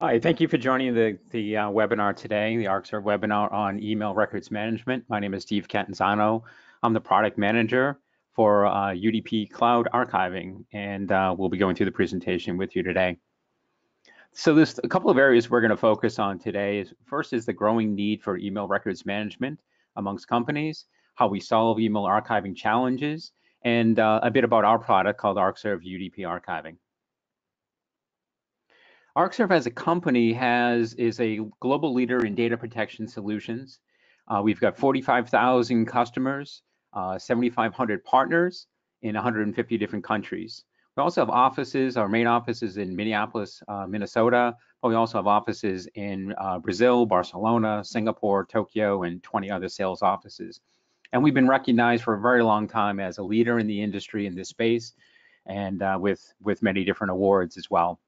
Hi, thank you for joining the webinar today, the ArcServe webinar on email records management. My name is Steve Catanzano. I'm the product manager for UDP Cloud Archiving, and we'll be going through the presentation with you today. So there's a couple of areas we're going to focus on today. First is the growing need for email records management amongst companies, how we solve email archiving challenges, and a bit about our product called ArcServe UDP Archiving. ArcServe as a company is a global leader in data protection solutions. We've got 45,000 customers, 7,500 partners in 150 different countries. We also have offices, our main office is in Minneapolis, Minnesota, but we also have offices in Brazil, Barcelona, Singapore, Tokyo, and 20 other sales offices. And we've been recognized for a very long time as a leader in the industry in this space, and with many different awards as well.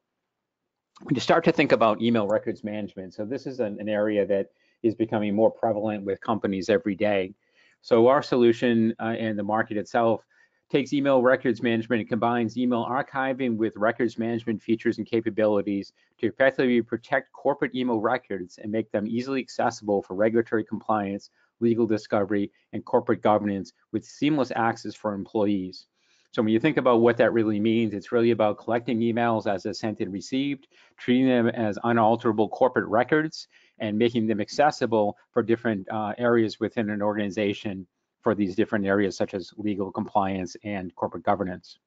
When you start to think about email records management, so this is an area that is becoming more prevalent with companies every day. So our solution and the market itself takes email records management and combines email archiving with records management features and capabilities to effectively protect corporate email records and make them easily accessible for regulatory compliance, legal discovery, and corporate governance with seamless access for employees. So when you think about what that really means, it's really about collecting emails as they're sent and received, treating them as unalterable corporate records, and making them accessible for different areas within an organization for these different areas such as legal compliance and corporate governance.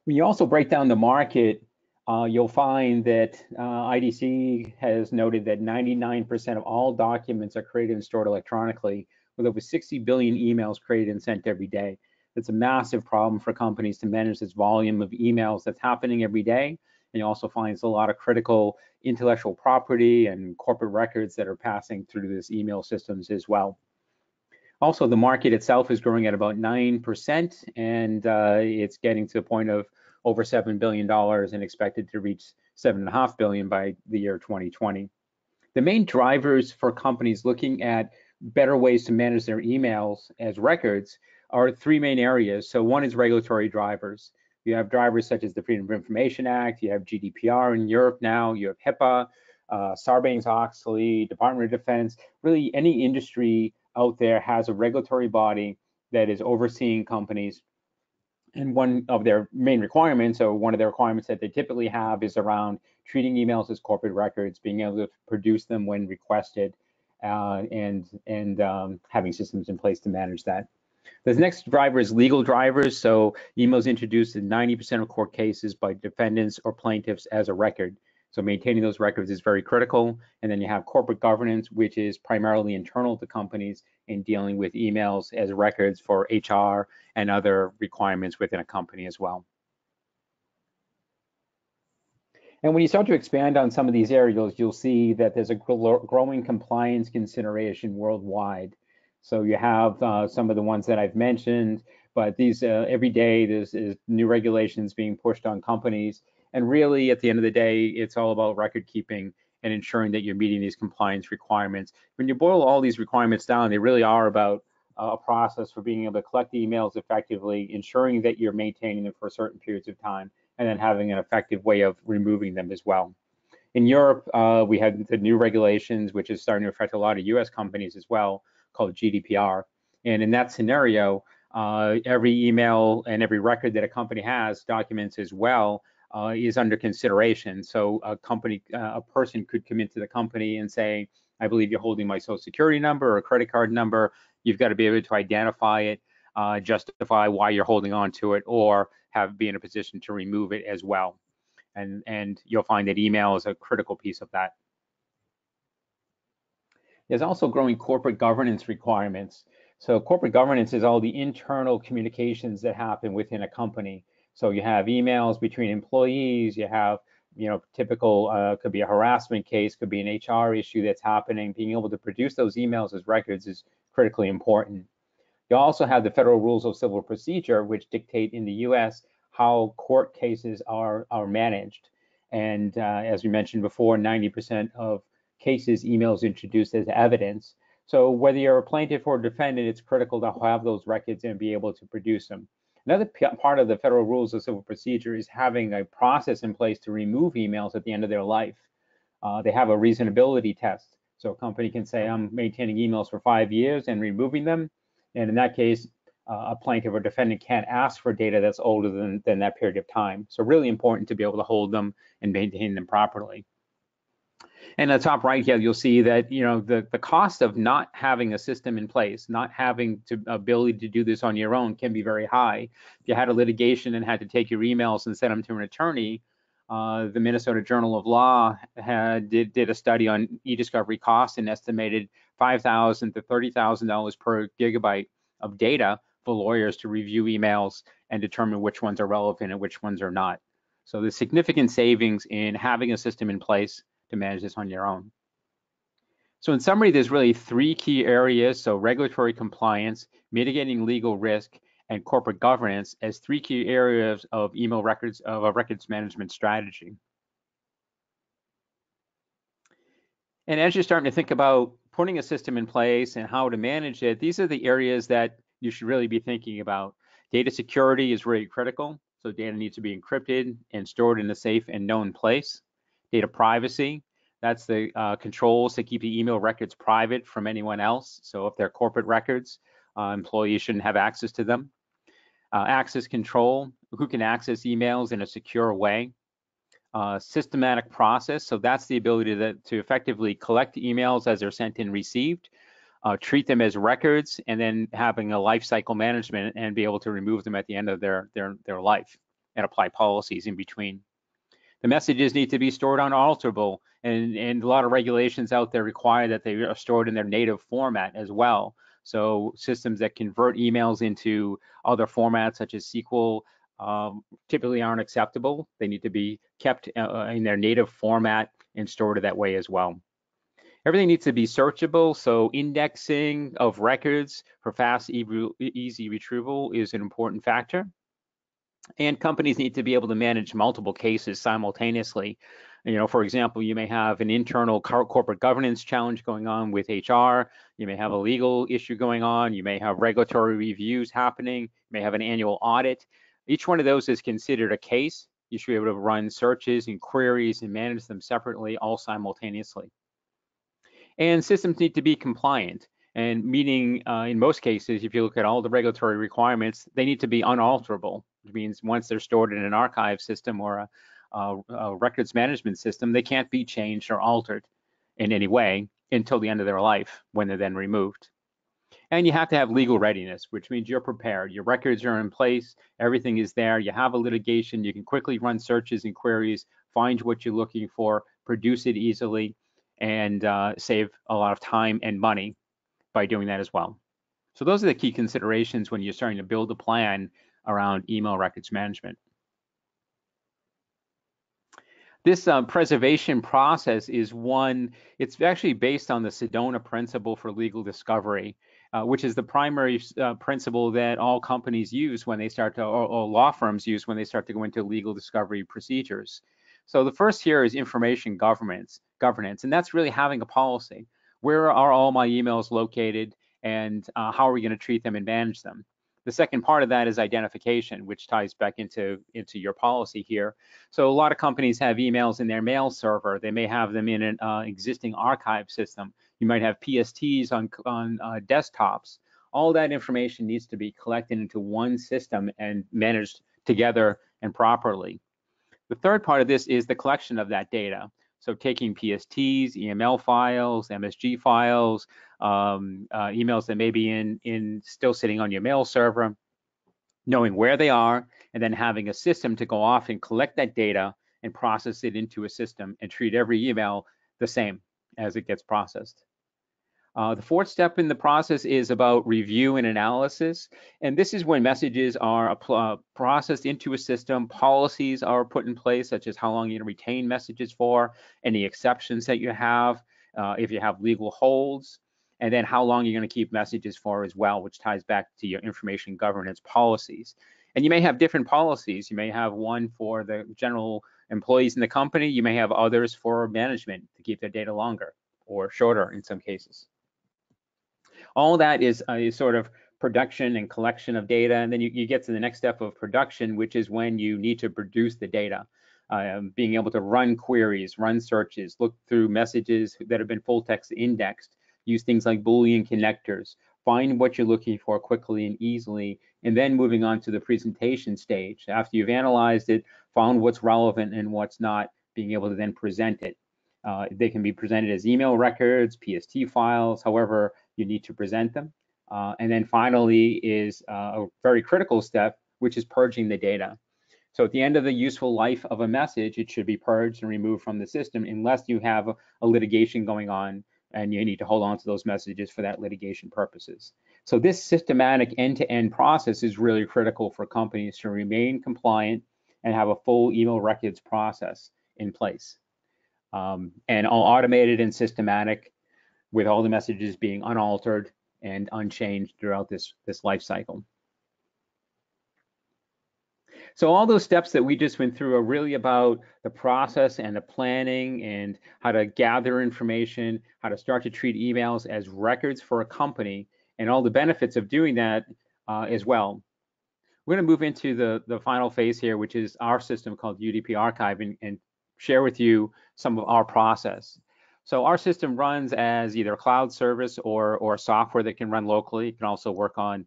When you also break down the market, you'll find that IDC has noted that 99% of all documents are created and stored electronically, with over 60 billion emails created and sent every day. It's a massive problem for companies to manage this volume of emails that's happening every day. And you also find it's a lot of critical intellectual property and corporate records that are passing through this email systems as well. Also, the market itself is growing at about 9%, and it's getting to a point of over $7 billion and expected to reach $7.5 billion by the year 2020. The main drivers for companies looking at better ways to manage their emails as records are three main areas. So one is regulatory drivers. You have drivers such as the Freedom of Information Act, you have GDPR in Europe now, you have HIPAA, Sarbanes-Oxley, Department of Defense. Really, any industry out there has a regulatory body that is overseeing companies. And one of their main requirements, or one of the requirements that they typically have, is around treating emails as corporate records, being able to produce them when requested, and having systems in place to manage that. The next driver is legal drivers. So emails introduced in 90% of court cases by defendants or plaintiffs as a record. So maintaining those records is very critical. And then you have corporate governance, which is primarily internal to companies in dealing with emails as records for HR and other requirements within a company as well. And when you start to expand on some of these areas, you'll see that there's a growing compliance consideration worldwide. So you have some of the ones that I've mentioned, but these every day there's new regulations being pushed on companies. And really, at the end of the day, it's all about record keeping and ensuring that you're meeting these compliance requirements. When you boil all these requirements down, they really are about a process for being able to collect emails effectively, ensuring that you're maintaining them for certain periods of time, and then having an effective way of removing them as well. In Europe, we have the new regulations, which is starting to affect a lot of US companies as well, called GDPR. And in that scenario, every email and every record that a company has, documents as well, is under consideration. So a person could come into the company and say, I believe you're holding my social security number or a credit card number. You've got to be able to identify it, justify why you're holding on to it, or be in a position to remove it as well. And you'll find that email is a critical piece of that. There's also growing corporate governance requirements. So corporate governance is all the internal communications that happen within a company. So you have emails between employees, you have, typical, could be a harassment case, could be an HR issue that's happening. Being able to produce those emails as records is critically important. You also have the Federal Rules of Civil Procedure, which dictate in the US how court cases are managed. And as we mentioned before, 90% of cases, emails introduced as evidence. So whether you're a plaintiff or a defendant, it's critical to have those records and be able to produce them. Another part of the Federal Rules of Civil Procedure is having a process in place to remove emails at the end of their life. They have a reasonability test. So a company can say, I'm maintaining emails for 5 years and removing them. And in that case, a plaintiff or defendant can't ask for data that's older than that period of time. So really important to be able to hold them and maintain them properly. And at the top right here, you'll see that the cost of not having a system in place, not having the ability to do this on your own can be very high. If you had a litigation and had to take your emails and send them to an attorney, the Minnesota Journal of Law did a study on e-discovery costs and estimated $5,000 to $30,000 per gigabyte of data for lawyers to review emails and determine which ones are relevant and which ones are not. So there's significant savings in having a system in place to manage this on your own. So in summary, there's really 3 key areas. So regulatory compliance, mitigating legal risk, and corporate governance as 3 key areas of email records, of a records management strategy. And as you're starting to think about putting a system in place and how to manage it, these are the areas that you should really be thinking about. Data security is really critical. So data needs to be encrypted and stored in a safe and known place. Data privacy, that's the controls to keep the email records private from anyone else. So if they're corporate records, employees shouldn't have access to them. Access control, who can access emails in a secure way. Systematic process, so that's the ability to effectively collect emails as they're sent and received, treat them as records, and then having a life cycle management and be able to remove them at the end of their life and apply policies in between. The messages need to be stored unalterable, and a lot of regulations out there require that they are stored in their native format as well. So systems that convert emails into other formats such as SQL typically aren't acceptable. They need to be kept in their native format and stored that way as well. Everything needs to be searchable, so indexing of records for fast, easy retrieval is an important factor. And companies need to be able to manage multiple cases simultaneously. For example, you may have an internal corporate governance challenge going on with HR. You may have a legal issue going on. You may have regulatory reviews happening. You may have an annual audit. Each one of those is considered a case. You should be able to run searches and queries and manage them separately, all simultaneously. And systems need to be compliant. And meaning, in most cases, if you look at all the regulatory requirements, they need to be unalterable, which means once they're stored in an archive system or a records management system, they can't be changed or altered in any way until the end of their life, when they're then removed. And you have to have legal readiness, which means you're prepared. Your records are in place, everything is there. You have a litigation, you can quickly run searches and queries, find what you're looking for, produce it easily, and save a lot of time and money by doing that as well. So those are the key considerations when you're starting to build a plan around email records management. This preservation process is it's actually based on the Sedona principle for legal discovery, which is the primary principle that all companies use when they start to, or law firms use when they start to go into legal discovery procedures. So the first here is information governance, and that's really having a policy. Where are all my emails located, and how are we going to treat them and manage them? The second part of that is identification, which ties back into your policy here. So a lot of companies have emails in their mail server. They may have them in an existing archive system. You might have PSTs on desktops. All that information needs to be collected into one system and managed together and properly. The third part of this is the collection of that data. So taking PSTs, EML files, MSG files, emails that may be still sitting on your mail server, knowing where they are, and then having a system to go off and collect that data and process it into a system and treat every email the same as it gets processed. The fourth step in the process is about review and analysis. And this is when messages are processed into a system, policies are put in place, such as how long you're going to retain messages for, any exceptions that you have, if you have legal holds, and then how long you're going to keep messages for as well, which ties back to your information governance policies. And you may have different policies. You may have one for the general employees in the company. You may have others for management to keep their data longer or shorter in some cases. All that is sort of production and collection of data, and then you get to the next step of production, which is when you need to produce the data. Being able to run queries, run searches, look through messages that have been full text indexed, use things like Boolean connectors, find what you're looking for quickly and easily, and then moving on to the presentation stage. After you've analyzed it, found what's relevant and what's not, being able to then present it. They can be presented as email records, PST files, however you need to present them. And then finally is a very critical step, which is purging the data. So at the end of the useful life of a message, it should be purged and removed from the system unless you have a litigation going on and you need to hold on to those messages for that litigation purposes. So this systematic end-to-end process is really critical for companies to remain compliant and have a full email records process in place. And all automated and systematic, with all the messages being unaltered and unchanged throughout this life cycle. So all those steps that we just went through are really about the process and the planning and how to gather information, how to start to treat emails as records for a company, and all the benefits of doing that as well. We're going to move into the final phase here, which is our system called UDP Archive, and share with you some of our process. So our system runs as either a cloud service or software that can run locally. It can also work on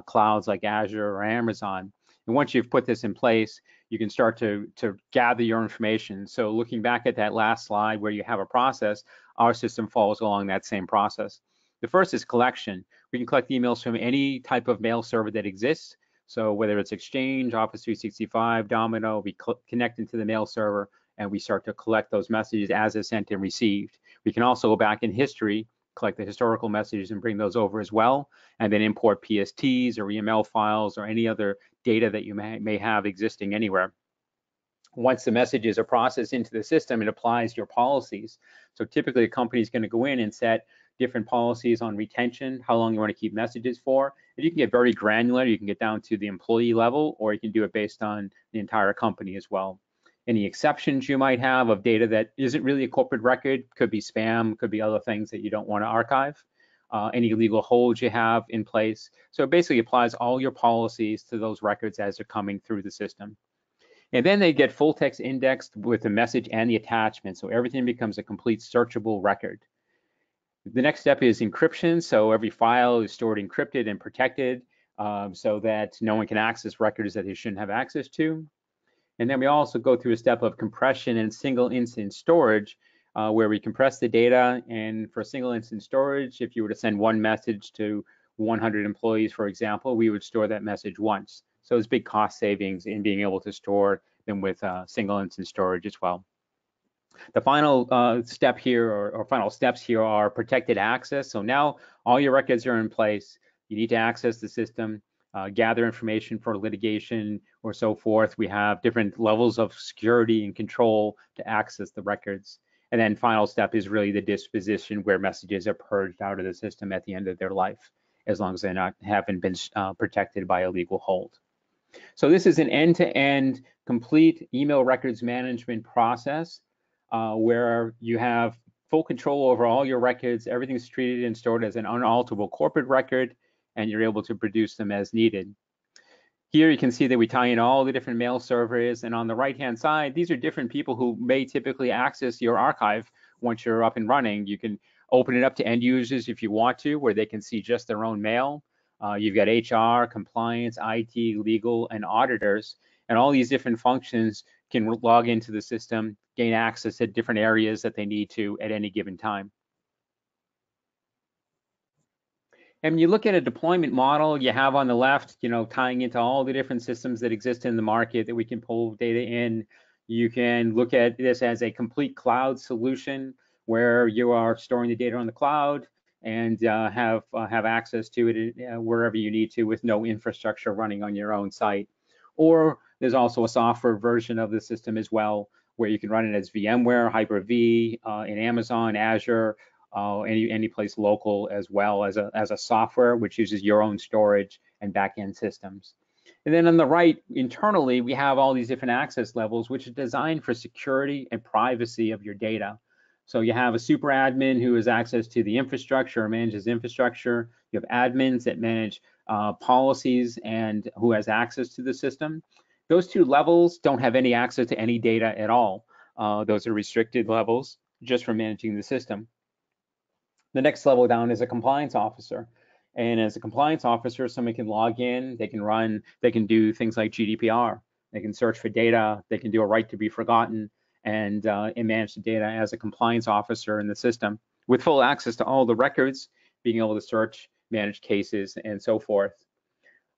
clouds like Azure or Amazon. And once you've put this in place, you can start to gather your information. So looking back at that last slide where you have a process, our system follows along that same process. The first is collection. We can collect emails from any type of mail server that exists. So whether it's Exchange, Office 365, Domino, we connect into the mail server and we start to collect those messages as they're sent and received. We can also go back in history, collect the historical messages and bring those over as well, and then import PSTs or EML files or any other data that you may have existing anywhere. Once the messages are processed into the system, it applies your policies. So typically a company is going to go in and set different policies on retention, how long you want to keep messages for. And you can get very granular. You can get down to the employee level, or you can do it based on the entire company as well. Any exceptions you might have of data that isn't really a corporate record, could be spam, could be other things that you don't want to archive. Any legal holds you have in place. So it basically applies all your policies to those records as they're coming through the system. And then they get full text indexed with the message and the attachment. So everything becomes a complete searchable record. The next step is encryption. So every file is stored encrypted and protected so that no one can access records that they shouldn't have access to. And then we also go through a step of compression and single instance storage where we compress the data. And for single instance storage, if you were to send one message to 100 employees, for example, we would store that message once. So there's big cost savings in being able to store them with single instance storage as well. The final step here or final steps here are protected access. So now all your records are in place. You need to access the system, gather information for litigation or so forth. We have different levels of security and control to access the records. And then final step is really the disposition, where messages are purged out of the system at the end of their life, as long as they haven't been protected by a legal hold. So this is an end-to-end complete email records management process where you have full control over all your records. Everything's treated and stored as an unalterable corporate record, and you're able to produce them as needed. Here you can see that we tie in all the different mail servers, and on the right-hand side, these are different people who may typically access your archive once you're up and running. You can open it up to end users if you want to, where they can see just their own mail. You've got HR, compliance, IT, legal, and auditors, and all these different functions can log into the system, gain access to different areas that they need to at any given time. And when you look at a deployment model, you have on the left, tying into all the different systems that exist in the market that we can pull data in. You can look at this as a complete cloud solution where you are storing the data on the cloud and have access to it wherever you need to with no infrastructure running on your own site. Or there's also a software version of the system as well, where you can run it as VMware, Hyper-V, in Amazon, Azure, any place local, as well as a software which uses your own storage and backend systems. And then on the right, internally, we have all these different access levels, which are designed for security and privacy of your data. So you have a super admin who has access to the infrastructure or manages infrastructure. You have admins that manage policies and who has access to the system. Those two levels don't have any access to any data at all. Those are restricted levels just for managing the system. The next level down is a compliance officer. And as a compliance officer, someone can log in, they can do things like GDPR. They can search for data, they can do a right to be forgotten, and manage the data as a compliance officer in the system with full access to all the records, being able to search, manage cases, and so forth.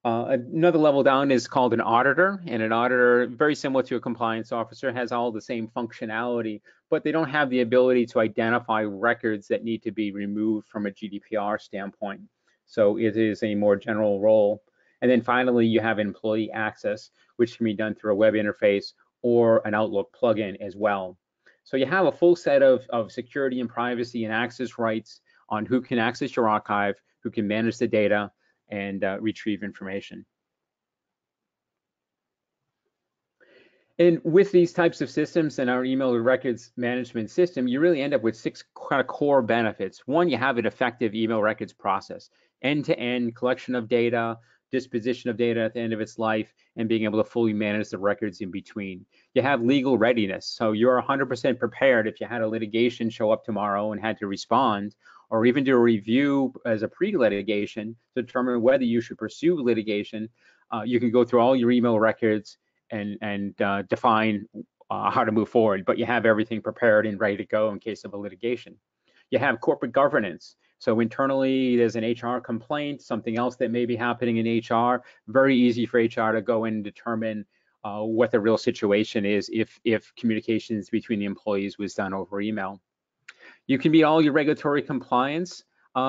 Another level down is called an auditor, and an auditor, very similar to a compliance officer, has all the same functionality, but they don't have the ability to identify records that need to be removed from a GDPR standpoint. So it is a more general role. And then finally, you have employee access, which can be done through a web interface or an Outlook plugin as well. So you have a full set of security and privacy and access rights on who can access your archive, who can manage the data, and retrieve information. And with these types of systems and our email records management system, you really end up with 6 kind of core benefits. One, you have an effective email records process, end-to-end collection of data, disposition of data at the end of its life, and being able to fully manage the records in between. You have legal readiness, so you're 100% prepared if you had a litigation show up tomorrow and had to respond, or even do a review as a pre-litigation to determine whether you should pursue litigation. You can go through all your email records and define how to move forward, but you have everything prepared and ready to go in case of a litigation. You have corporate governance. So internally, there's an HR complaint, something else that may be happening in HR. Very easy for HR to go in and determine what the real situation is if communications between the employees was done over email. You can meet all your regulatory compliance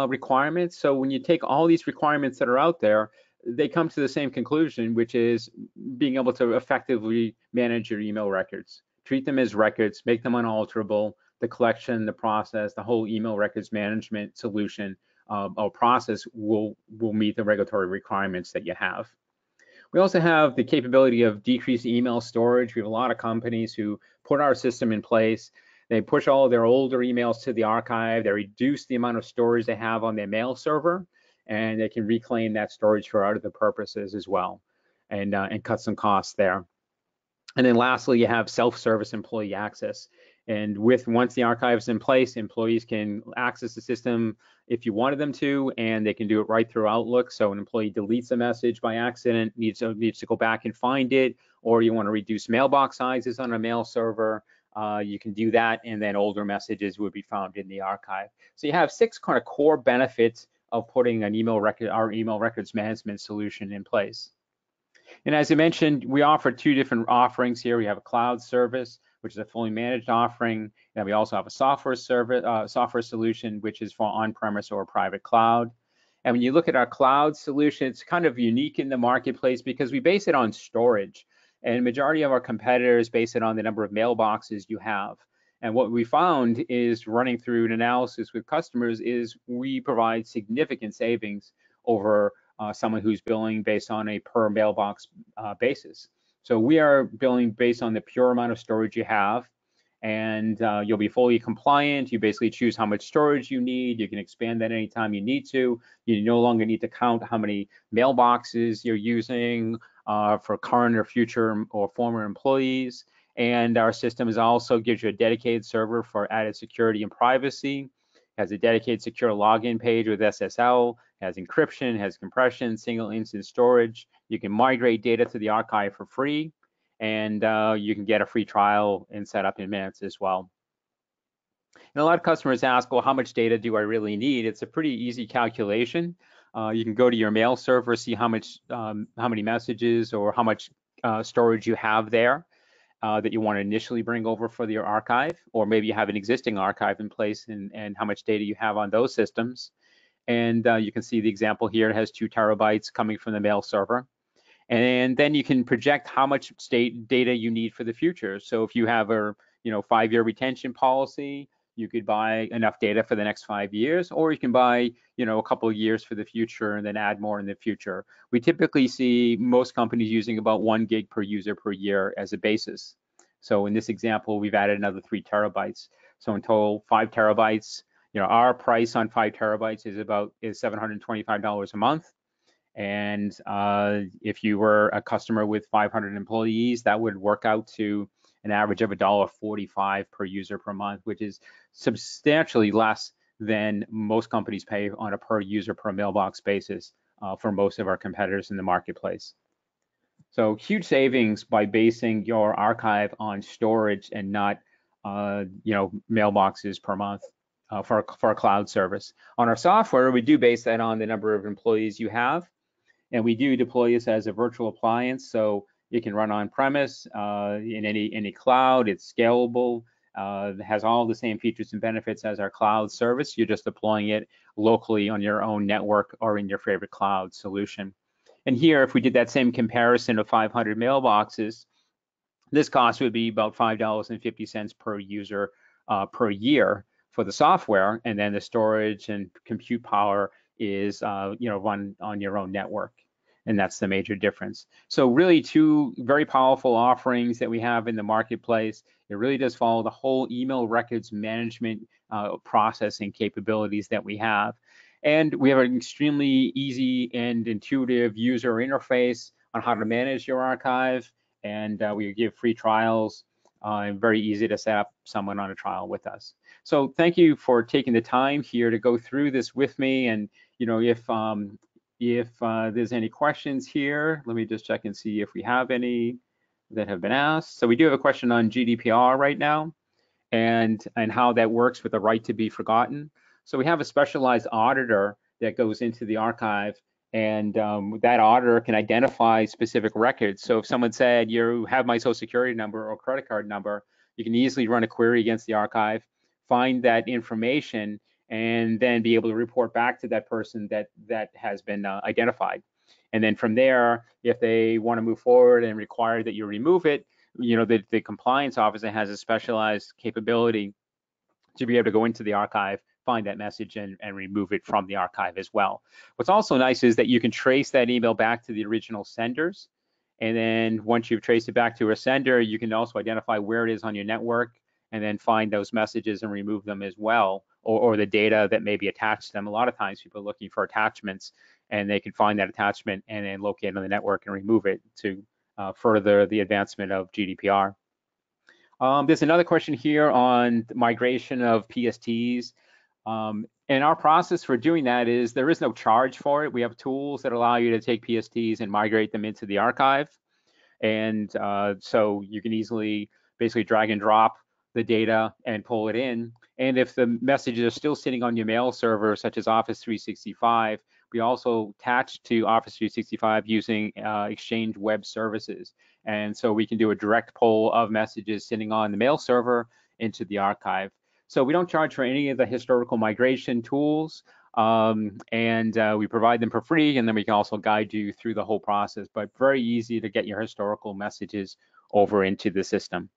requirements. So when you take all these requirements that are out there, they come to the same conclusion, which is being able to effectively manage your email records. Treat them as records, make them unalterable. The collection, the process, the whole email records management solution or process will meet the regulatory requirements that you have. We also have the capability of decreased email storage. We have a lot of companies who put our system in place. They push all of their older emails to the archive. They reduce the amount of storage they have on their mail server, and they can reclaim that storage for other purposes as well, and cut some costs there. And then lastly, you have self-service employee access. And once the archive is in place, employees can access the system if you wanted them to, and they can do it right through Outlook. So an employee deletes a message by accident, needs to go back and find it, or you want to reduce mailbox sizes on a mail server, you can do that, and then older messages would be found in the archive. So you have 6 kind of core benefits of putting an our email records management solution in place. And as I mentioned, we offer 2 different offerings here. We have a cloud service, which is a fully managed offering, and we also have a software solution, which is for on-premise or private cloud. And when you look at our cloud solution, it's kind of unique in the marketplace because we base it on storage, and the majority of our competitors base it on the number of mailboxes you have. And what we found is, running through an analysis with customers, is we provide significant savings over someone who's billing based on a per mailbox basis. So we are billing based on the pure amount of storage you have, and you'll be fully compliant. You basically choose how much storage you need. You can expand that anytime you need to. You no longer need to count how many mailboxes you're using for current or future or former employees. And our system also gives you a dedicated server for added security and privacy. It has a dedicated secure login page with SSL, has encryption, has compression, single instance storage. You can migrate data to the archive for free, and you can get a free trial and set up in minutes as well. And a lot of customers ask, well, how much data do I really need? It's a pretty easy calculation. You can go to your mail server, see how many messages or how much storage you have there that you want to initially bring over for your archive, or maybe you have an existing archive in place and how much data you have on those systems. And you can see the example here. It has 2 terabytes coming from the mail server. And then you can project how much data you need for the future. So if you have a 5-year retention policy, you could buy enough data for the next 5 years, or you can buy a couple of years for the future and then add more in the future. We typically see most companies using about 1 gig per user per year as a basis. So in this example, we've added another 3 terabytes. So in total, 5 terabytes. Our price on 5 terabytes is $725 a month. And if you were a customer with 500 employees, that would work out to an average of $1.45 per user per month, which is substantially less than most companies pay on a per user per mailbox basis for most of our competitors in the marketplace. So huge savings by basing your archive on storage and not, mailboxes per month for a cloud service. On our software, we do base that on the number of employees you have, and we do deploy this as a virtual appliance, so it can run on premise in any cloud. It's scalable. It has all the same features and benefits as our cloud service. You're just deploying it locally on your own network or in your favorite cloud solution. And here, if we did that same comparison of 500 mailboxes, this cost would be about $5.50 per user per year for the software, and then the storage and compute power is run on your own network. And that's the major difference. So really two very powerful offerings that we have in the marketplace. It really does follow the whole email records management processing capabilities that we have. And we have an extremely easy and intuitive user interface on how to manage your archive. And we give free trials and very easy to set up someone on a trial with us. So thank you for taking the time here to go through this with me. And if there's any questions here, let me just check and see if we have any that have been asked. So we do have a question on GDPR right now and how that works with the right to be forgotten. So we have a specialized auditor that goes into the archive, and that auditor can identify specific records. So if someone said, you have my social security number or credit card number, you can easily run a query against the archive, find that information, and then be able to report back to that person that has been identified. And then from there, if they want to move forward and require that you remove it, the compliance officer has a specialized capability to be able to go into the archive, find that message and remove it from the archive as well. What's also nice is that you can trace that email back to the original senders. And then once you've traced it back to a sender, you can also identify where it is on your network and then find those messages and remove them as well, or the data that may be attached to them. A lot of times people are looking for attachments, and they can find that attachment and then locate it on the network and remove it to further the advancement of GDPR. There's another question here on migration of PSTs. And our process for doing that is there is no charge for it. We have tools that allow you to take PSTs and migrate them into the archive. And so you can easily basically drag and drop the data and pull it in. And if the messages are still sitting on your mail server, such as Office 365, we also attach to Office 365 using Exchange Web Services. And so we can do a direct pull of messages sitting on the mail server into the archive. So we don't charge for any of the historical migration tools, and we provide them for free, and then we can also guide you through the whole process, but very easy to get your historical messages over into the system.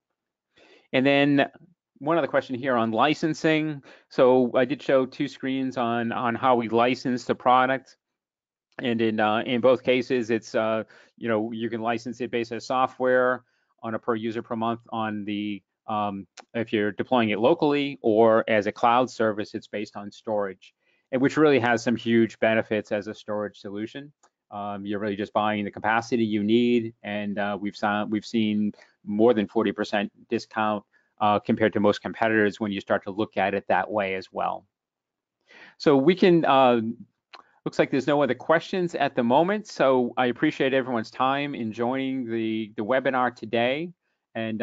And then one other question here on licensing. So I did show two screens on how we license the product. And in both cases, it's you can license it based on software on a per user per month on the if you're deploying it locally, or as a cloud service, it's based on storage, and which really has some huge benefits as a storage solution. You're really just buying the capacity you need, and we've seen more than 40% discount compared to most competitors when you start to look at it that way as well. So we can. Looks like there's no other questions at the moment, so I appreciate everyone's time in joining the webinar today, and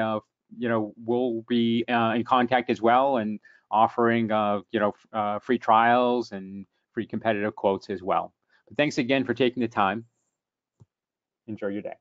we'll be in contact as well and offering free trials and free competitive quotes as well. But thanks again for taking the time. Enjoy your day.